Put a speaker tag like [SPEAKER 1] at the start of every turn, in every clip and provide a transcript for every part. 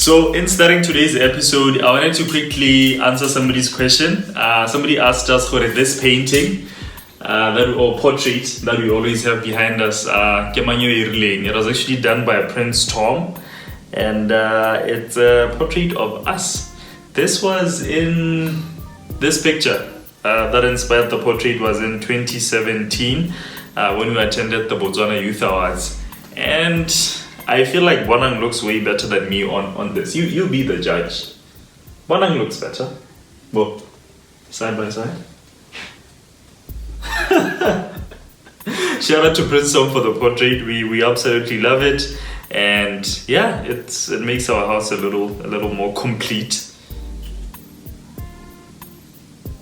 [SPEAKER 1] So in starting today's episode, I wanted to quickly answer somebody's question. Somebody asked us for this painting or portrait that we always have behind us. It was actually done by Prince Tom, and it's a portrait of us. This was in this picture that inspired the portrait was in 2017 when we attended the Botswana Youth Awards. And I feel like Bonang looks way better than me on this. You be the judge. Bonang looks better. Well, side by side. Shout out to Prince Tom for the portrait. We absolutely love it. And yeah, it makes our house a little more complete.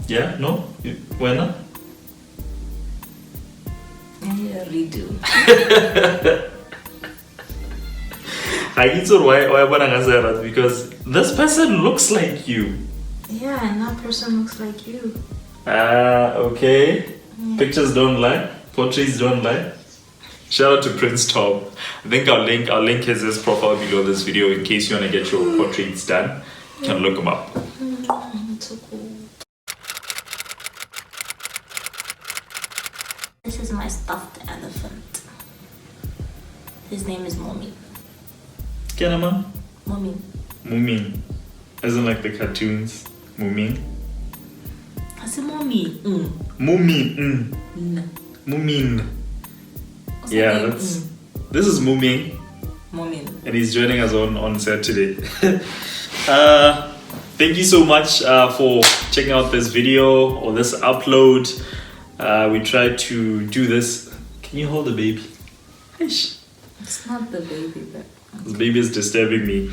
[SPEAKER 1] Yeah, no? Why not?
[SPEAKER 2] I need a redo.
[SPEAKER 1] I get why Bonang answer that because this person looks like you.
[SPEAKER 2] Yeah, and that person looks like you.
[SPEAKER 1] Okay.
[SPEAKER 2] Yeah.
[SPEAKER 1] Pictures don't lie, portraits don't lie. Shout out to Prince Tom. I think I'll link his profile below this video in case you want to get your portraits done. You can look him up.
[SPEAKER 2] It's so cool. This is my stuffed elephant. His name is Mommy.
[SPEAKER 1] Kenama?
[SPEAKER 2] Mommy.
[SPEAKER 1] Moomin. Isn't like the cartoons. Moomin.
[SPEAKER 2] I said Mommy.
[SPEAKER 1] Moomin. Moomin. Yeah, this is Moomin.
[SPEAKER 2] Mommy.
[SPEAKER 1] And he's joining us on Saturday. Thank you so much for checking out this video or this upload. We tried to do this. Can you hold the baby? Ish.
[SPEAKER 2] It's not the baby, but
[SPEAKER 1] This baby is disturbing me.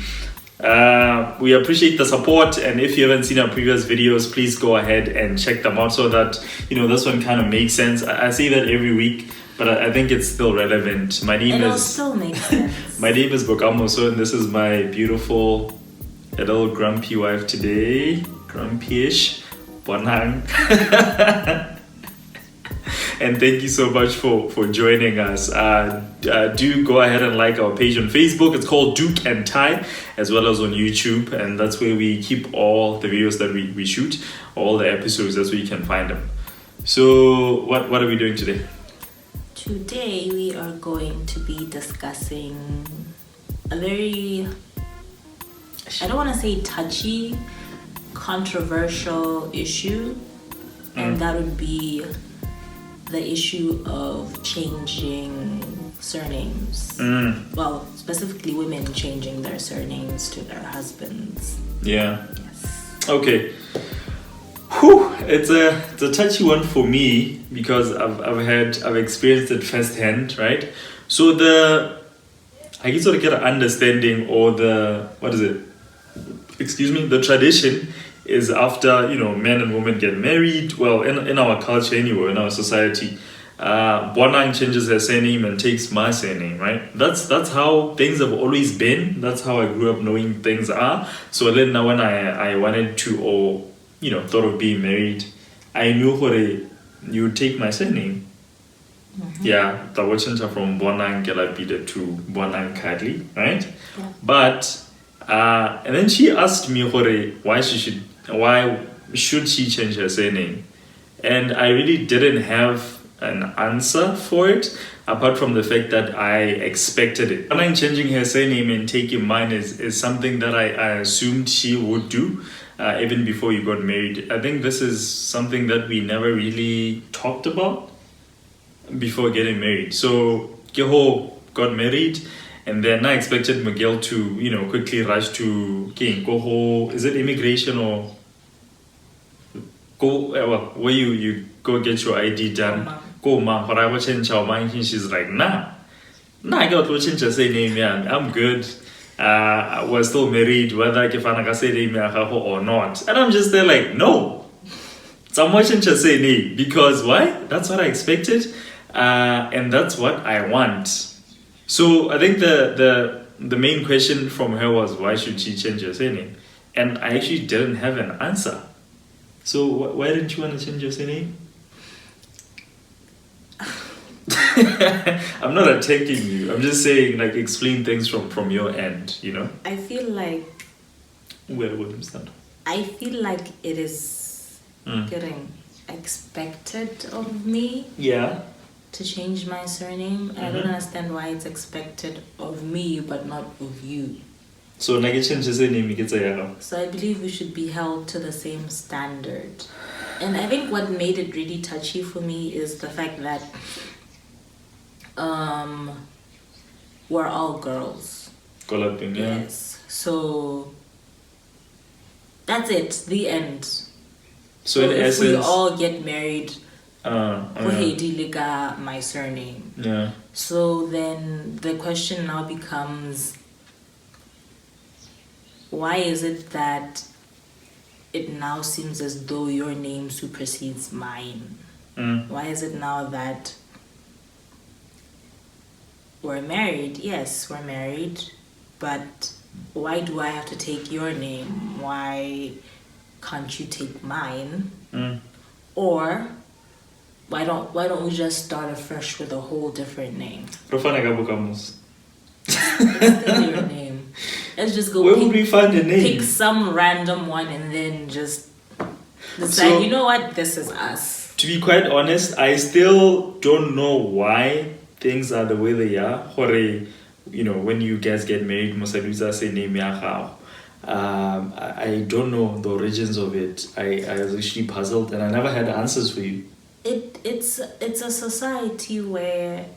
[SPEAKER 1] We appreciate the support, and if you haven't seen our previous videos, please go ahead and check them out so that this one kind of makes sense. I say that every week, but I think it's still relevant.
[SPEAKER 2] it'll still make sense.
[SPEAKER 1] My name is Bokamoso, and this is my beautiful, a little grumpy wife today. Grumpy-ish. Bonang. And thank you so much for joining us. Do go ahead and like our page on Facebook. It's called Doek&Tie, as well as on YouTube. And that's where we keep all the videos that we shoot, all the episodes. That's where you can find them. So what are we doing today?
[SPEAKER 2] Today we are going to be discussing a very, I don't want to say touchy, controversial issue. And that would be the issue of changing surnames. Well, specifically women changing their surnames to their husbands.
[SPEAKER 1] Yeah.
[SPEAKER 2] Yes.
[SPEAKER 1] Okay. Whew. It's a touchy one for me because I've experienced it firsthand, right? So I guess sort of get an understanding or the tradition is after men and women get married. Well, in our culture anyway, in our society, Bonang changes her surname and takes my surname, right? That's how things have always been. That's how I grew up knowing things are. So then now when I wanted to thought of being married, I knew you would take my surname. Yeah, that would change from Bonang Gelabida to Bonang Kadli, right?
[SPEAKER 2] Yeah.
[SPEAKER 1] But and then she asked me why should she change her surname, and I really didn't have an answer for it apart from the fact that I expected it. Bonang changing her surname and taking mine is something that I assumed she would do even before you got married. I think this is something that we never really talked about before getting married. So Keho got married, and then I expected Miguel to quickly rush to Koho. Is it immigration or go where you go get your ID done? Go ma, but I was change our mind. She's like, nah, I got to change her name. Yeah, I'm good. We're still married, whether I can say name or not. And I'm just there like, no. So I'm watching her say name because why? That's what I expected, and that's what I want. So I think the main question from her was, why should she change her surname? And I actually didn't have an answer. So why didn't you want to change your surname? I'm not attacking you. I'm just saying, like, explain things from your end, you know?
[SPEAKER 2] I feel like...
[SPEAKER 1] Where would you stand?
[SPEAKER 2] I feel like it is getting expected of me.
[SPEAKER 1] Yeah.
[SPEAKER 2] To change my surname. I don't understand why it's expected of me but not of you.
[SPEAKER 1] So
[SPEAKER 2] So I believe we should be held to the same standard. And I think what made it really touchy for me is the fact that we're all girls. Yes. So that's it. The end.
[SPEAKER 1] So in
[SPEAKER 2] if
[SPEAKER 1] essence,
[SPEAKER 2] we all get married, my surname.
[SPEAKER 1] Yeah.
[SPEAKER 2] So then the question now becomes, why is it that it now seems as though your name supersedes mine? Why is it now that we're married? Yes, we're married, but why do I have to take your name? Why can't you take mine? Or why don't we just start afresh with a whole different name? It's still your name. Let's just go.
[SPEAKER 1] Where would we find a name?
[SPEAKER 2] Pick some random one and then just decide. You know what? This is us.
[SPEAKER 1] To be quite honest, I still don't know why things are the way they are. You know, when you guys get married, Mosaluza say name ya. I don't know the origins of it. I was actually puzzled and I never had answers for you.
[SPEAKER 2] It's a society where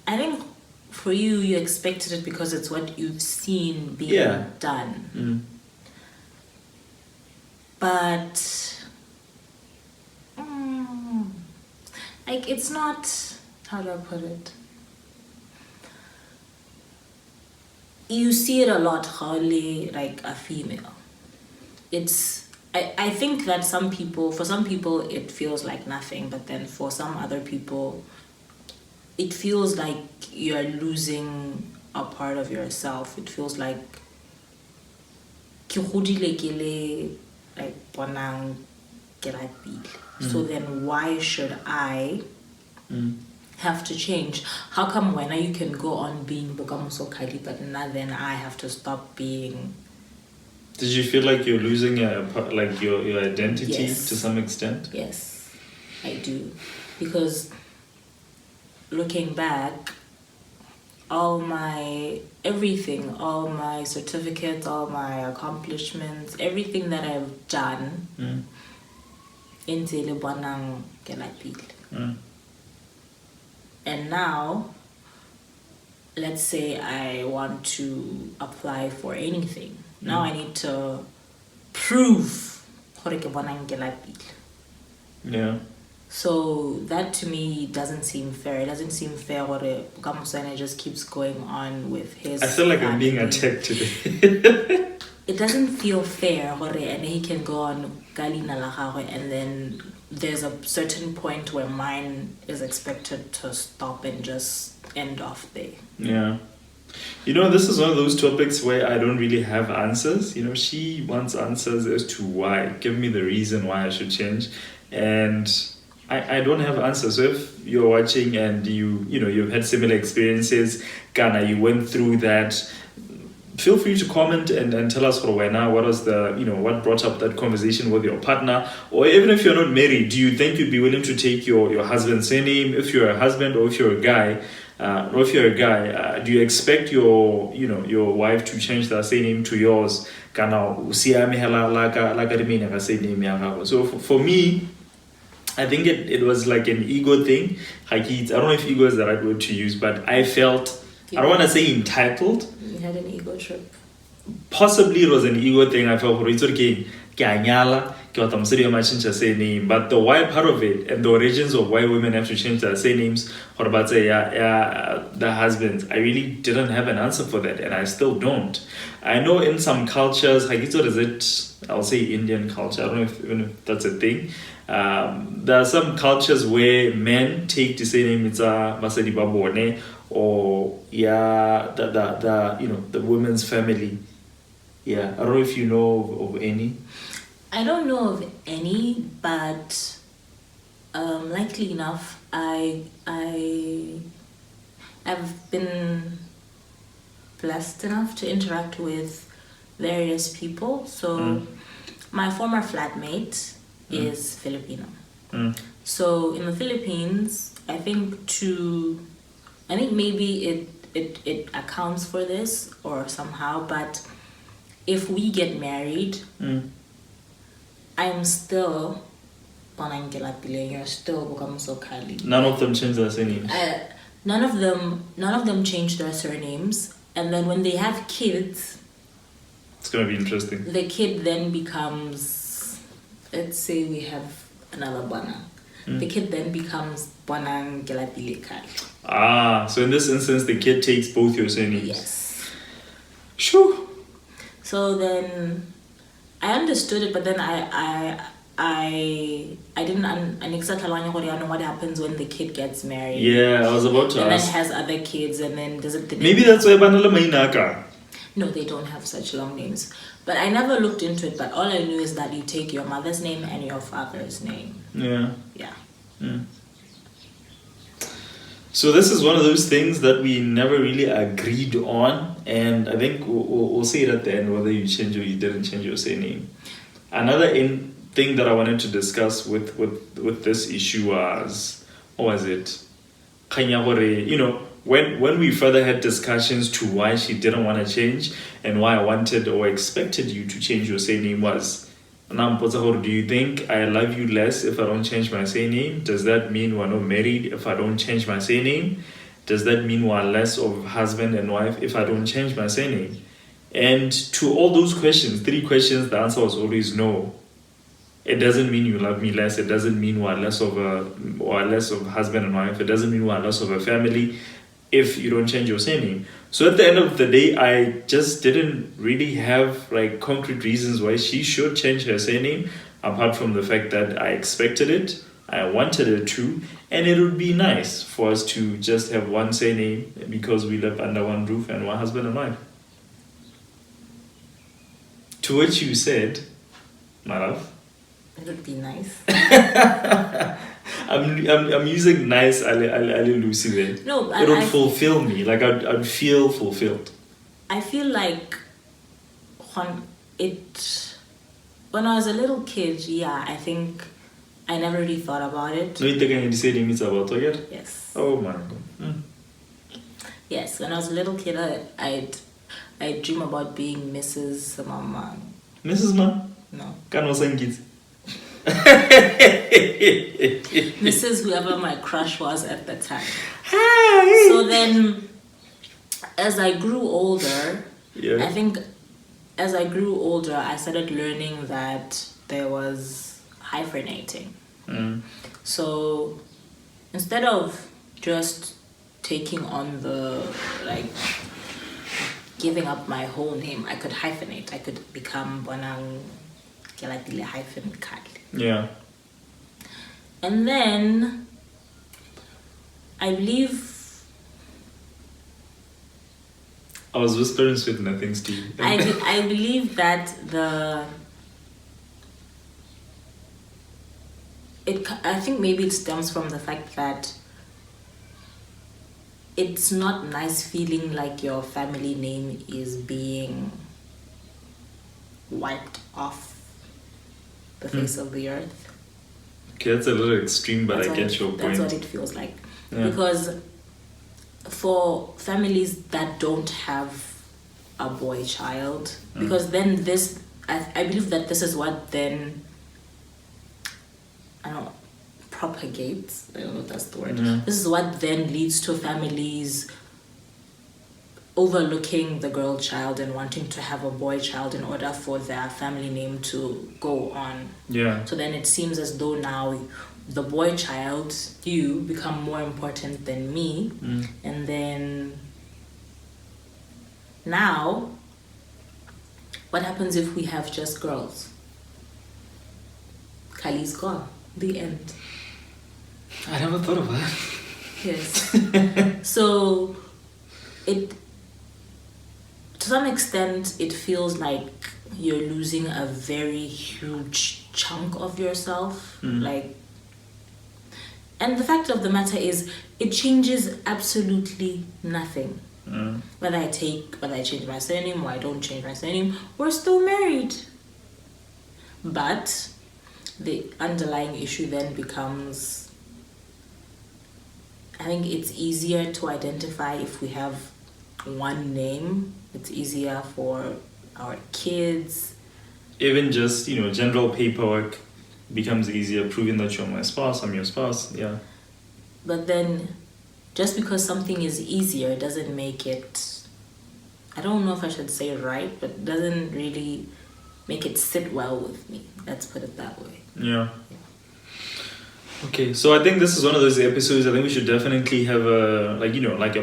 [SPEAKER 2] I think for you expected it because it's what you've seen being done. But like it's not, how do I put it? You see it a lot, Khali, like a female. I think that for some people it feels like nothing, but then for some other people it feels like you're losing a part of yourself. It feels like bonang ke rapile. So then why should I have to change? How come when you can go on being Bokamuso Kali, but now then I have to stop being?
[SPEAKER 1] Did you feel like you're losing your identity to some extent?
[SPEAKER 2] Yes, I do. Because looking back, all my certificates, all my accomplishments, everything that I've done, and now, let's say I want to apply for anything. Now I need to prove.
[SPEAKER 1] Yeah.
[SPEAKER 2] So that to me doesn't seem fair. It doesn't seem fair what Kamusana just keeps going on with his.
[SPEAKER 1] I feel like I'm being attacked today.
[SPEAKER 2] It doesn't feel fair, and he can go on and then there's a certain point where mine is expected to stop and just end off there.
[SPEAKER 1] Yeah. You know, this is one of those topics where I don't really have answers. You know, she wants answers as to why. Give me the reason why I should change. And I don't have answers. So if you're watching and you've had similar experiences, Ghana, you went through that, feel free to comment and tell us what was what brought up that conversation with your partner. Or even if you're not married, do you think you'd be willing to take your husband's surname if you're a husband, or if you're a guy? Do you expect your wife to change their surname to yours? So for me, I think it was like an ego thing. I don't know if ego is the right word to use, but I felt, I don't want to say entitled.
[SPEAKER 2] You had an ego trip.
[SPEAKER 1] Possibly it was an ego thing. I felt, it's okay. But the why part of it and the origins of why women have to change their surnames, or about the husbands, I really didn't have an answer for that, and I still don't. I know in some cultures, I'll say Indian culture, I don't know if that's a thing. There are some cultures where men take the surname, it's Masadi Babone, or the women's family. Yeah, I don't know if you know of any.
[SPEAKER 2] I don't know of any, but likely enough, I've been blessed enough to interact with various people. So my former flatmate is Filipino. So in the Philippines, I think maybe it accounts for this or somehow, but if we get married, I'm still Panangkelapile, you're still Bukamsokali.
[SPEAKER 1] None of them change their surnames.
[SPEAKER 2] None of them change their surnames, and then when they have kids,
[SPEAKER 1] it's gonna be interesting.
[SPEAKER 2] The kid then becomes, let's say we have another Bana. The kid then becomes Bonang Gelapile Kai.
[SPEAKER 1] So in this instance, the kid takes both your surnames.
[SPEAKER 2] Yes.
[SPEAKER 1] Shoo.
[SPEAKER 2] So then I understood it, but then I didn't know what happens when the kid gets married.
[SPEAKER 1] Yeah, I was about to
[SPEAKER 2] and
[SPEAKER 1] ask.
[SPEAKER 2] And then has other kids, and then does it...
[SPEAKER 1] Maybe that's why Banala Mainaka.
[SPEAKER 2] No, they don't have such long names. But I never looked into it, but all I knew is that you take your mother's name and your father's name.
[SPEAKER 1] Yeah.
[SPEAKER 2] Yeah.
[SPEAKER 1] So this is one of those things that we never really agreed on, and I think we'll say it at the end, whether you change or you didn't change your surname. Another thing that I wanted to discuss with this issue was, what was it? You know, when we further had discussions to why she didn't want to change and why I wanted or expected you to change your surname was, do you think I love you less if I don't change my surname? Does that mean we're not married if I don't change my surname? Does that mean we're less of husband and wife if I don't change my surname? And to all those questions, 3 questions, the answer was always no. It doesn't mean you love me less. It doesn't mean we're less of husband and wife. It doesn't mean we're less of a family if you don't change your surname. So at the end of the day, I just didn't really have like concrete reasons why she should change her surname, apart from the fact that I expected it, I wanted it to, and it would be nice for us to just have one surname because we live under one roof and we're husband and wife. To which you said, my love,
[SPEAKER 2] it would be nice.
[SPEAKER 1] I'm using nice Ali Lucy there.
[SPEAKER 2] No,
[SPEAKER 1] it would fulfill me. Like I'd feel fulfilled.
[SPEAKER 2] I feel like when I was a little kid, yeah, I think I never really thought about it.
[SPEAKER 1] No, you said it's about it?
[SPEAKER 2] Yes.
[SPEAKER 1] Oh my God.
[SPEAKER 2] Yes, when I was a little kid, I'd dream about being Mrs. Mama.
[SPEAKER 1] Mrs. Ma?
[SPEAKER 2] No.
[SPEAKER 1] Kids.
[SPEAKER 2] Mrs. whoever my crush was at the time.
[SPEAKER 1] Hi.
[SPEAKER 2] So then, as I grew older,
[SPEAKER 1] yeah.
[SPEAKER 2] I think as I grew older, I started learning that there was hyphenating. So instead of just taking on the giving up my whole name, I could hyphenate. I could become Bonang Kelatile hyphen Kali.
[SPEAKER 1] Yeah.
[SPEAKER 2] And then I believe
[SPEAKER 1] I was whispering sweet nothings to you.
[SPEAKER 2] I believe that I think maybe it stems from the fact that it's not nice feeling like your family name is being wiped off the face of the earth.
[SPEAKER 1] Okay, that's a little extreme, but I get your point.
[SPEAKER 2] That's what it feels like. Yeah. Because for families that don't have a boy child, because then I believe that this is what then, propagates, I don't know if that's the word. This is what then leads to families overlooking the girl child and wanting to have a boy child in order for their family name to go on.
[SPEAKER 1] Yeah.
[SPEAKER 2] So then it seems as though now the boy child, you, become more important than me. And then now, what happens if we have just girls? Kali's gone. The end.
[SPEAKER 1] I never thought of that.
[SPEAKER 2] Yes. So to some extent, it feels like you're losing a very huge chunk of yourself. Like, And the fact of the matter is, it changes absolutely nothing. Whether I change my surname or I don't change my surname, we're still married. But the underlying issue then becomes, I think it's easier to identify if we have one name. It's easier for our kids.
[SPEAKER 1] Even just, general paperwork becomes easier, proving that you're my spouse, I'm your spouse, yeah.
[SPEAKER 2] But then, just because something is easier doesn't make it, I don't know if I should say right, but doesn't really make it sit well with me. Let's put it that way.
[SPEAKER 1] Yeah. Okay, so I think this is one of those episodes. I think we should definitely have a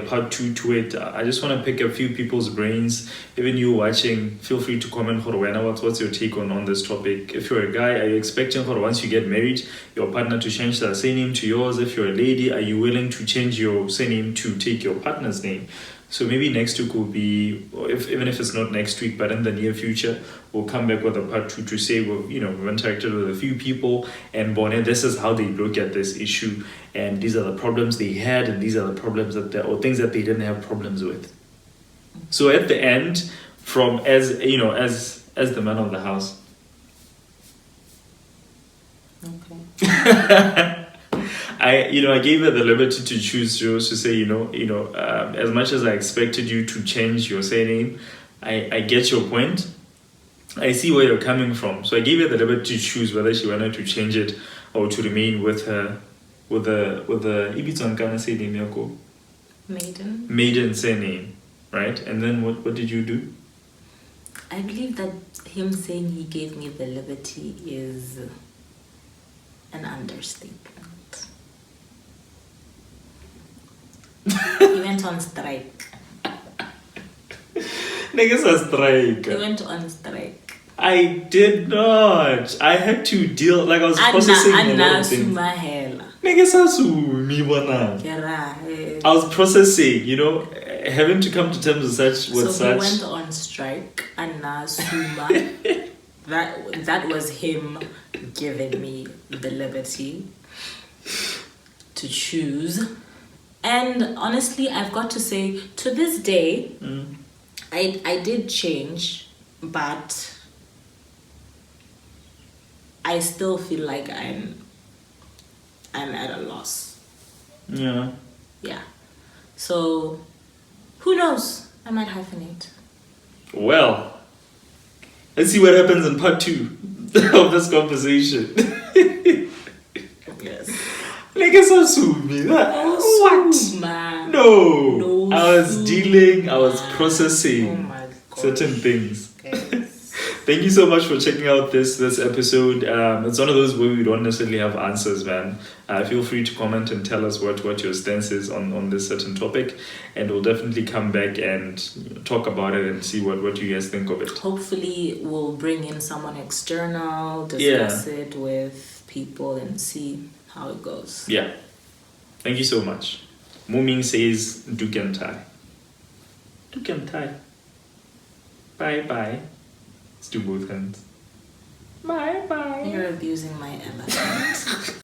[SPEAKER 1] part 2 to it. I just want to pick a few people's brains. Even you watching, feel free to comment. What's your take on this topic? If you're a guy, are you expecting once you get married, your partner to change their surname to yours? If you're a lady, are you willing to change your surname to take your partner's name? So maybe next week will be, even if it's not next week, but in the near future, we'll come back with a part 2 to say we've interacted with a few people, and this is how they look at this issue, and these are the problems they had, and these are the problems or things that they didn't have problems with. So at the end, as the man of the house.
[SPEAKER 2] Okay.
[SPEAKER 1] I gave her the liberty to choose, to say, as much as I expected you to change your surname, I get your point. I see where you're coming from. So I gave her the liberty to choose whether she wanted to change it or to remain with the Ibizon surname yako. Maiden surname, right? And then what did you do?
[SPEAKER 2] I believe that him saying he gave me the liberty is an understatement. He went on strike.
[SPEAKER 1] Niggas are strike.
[SPEAKER 2] He went on strike.
[SPEAKER 1] I did not. I had to deal, I was processing a lot of things. Niggas are I was processing, having to come to terms with such.
[SPEAKER 2] So he went on strike, and Suma. that was him giving me the liberty to choose. And honestly, I've got to say, to this day, I did change, but I still feel like I'm at a loss.
[SPEAKER 1] Yeah.
[SPEAKER 2] Yeah. So, who knows? I might hyphenate.
[SPEAKER 1] Well, let's see what happens in part 2 of this conversation.
[SPEAKER 2] Yes.
[SPEAKER 1] Niggas are suing what?
[SPEAKER 2] Man.
[SPEAKER 1] No. I was processing certain things.
[SPEAKER 2] Okay.
[SPEAKER 1] Thank you so much for checking out this episode. It's one of those where we don't necessarily have answers, man. Feel free to comment and tell us what your stance is on this certain topic, and we'll definitely come back and talk about it and see what you guys think of it.
[SPEAKER 2] Hopefully we'll bring in someone external, discuss it with people, and see how it goes.
[SPEAKER 1] Yeah. Thank you so much. Muming says Doek&Tie. Doek&Tie. Bye-bye. Let's do both hands. Bye-bye.
[SPEAKER 2] You're abusing my elephant.